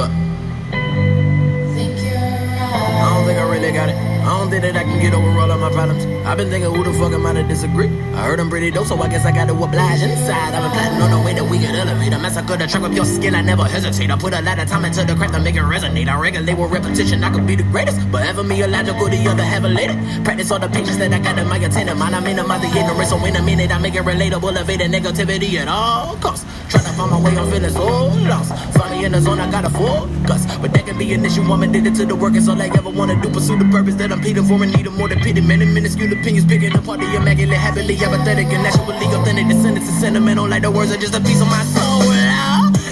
up. I don't think I really got it. I don't think that I can get over all of my problems. I've been thinking who the fuck am I to disagree? I heard I'm pretty dope, so I guess I gotta oblige inside. I've been plotting on the way that we can elevate. I massacre the track with your skill, I never hesitate. I put a lot of time into the craft to make it resonate. I regulate with repetition, I could be the greatest, but ever me illogical, the other have a later. Practice all the patience that I got in my attendant mind. I minimize the ignorance, so in a minute I make it relatable, evading negativity at all costs. Trying to find my way, I'm feeling so lost. Find me in the zone, I got a focus, but that can be an issue. I'm addicted to the work, it's all I ever wanna do. Pursue the purpose that I'm pleading for and need more than pity. Many minuscule opinions picking apart the immaculate, happily apathetic, and naturally authentic. Descendants is sentimental, like the words are just a piece of my soul.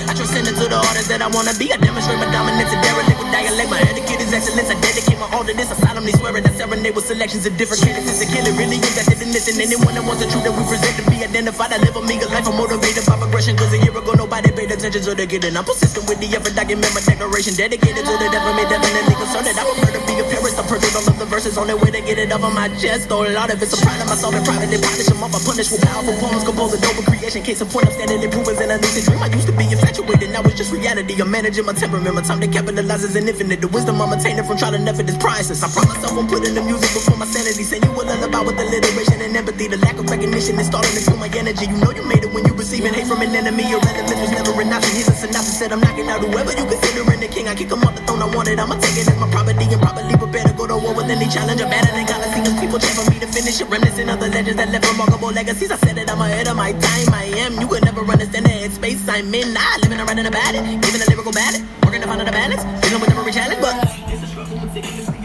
I transcend into the artist that I wanna be. I demonstrate my dominance and derelict with dialect. My etiquette is excellence. I dedicate my all to this. I solemnly swear it. I serenade with selections of different cadences. The killer really invested in this, and anyone that wants the truth that we present to be identified. I live a meager life. I'm motivated by progression, cause a year ago nobody paid attention to the getting. I'm persistent with the effort. Document my declaration, dedicated to the definitely concerned that I prefer to be a purist. I purchase all of the verses on their way to get it off of my chest. Oh Lord, if it's a pride of myself and privately polish them off, I punish with powerful poems, compose a noble creation. Case in point, I'm standing improvements in a lucid dream. I used to be infatuated, now it's just reality. I'm managing my temperament, my time to capitalize is infinite. The wisdom I'm attaining from trial and effort is priceless. I promise I won't put in the music before my sanity. Saying you will lullaby with alliteration and empathy. The lack of recognition is starting to fuel my energy. You know you made it when you receiving hate from an enemy. Your relevance was never an option. Here's a synopsis, said I'm knocking out whoever you considering the king. I kick him off the throne, I want it, I'ma take it as my property and probably prepare to go to war with any challenge. I'm better than Coliseums, people chant for me to finish it. Reminiscent of the legends that left remarkable legacies. I said it, I'm ahead of my time. I am, you could never understand the headspace I'm in. Living around in about it, giving a lyrical ballad, working to find out the balance, dealing with every challenge, but it's a struggle with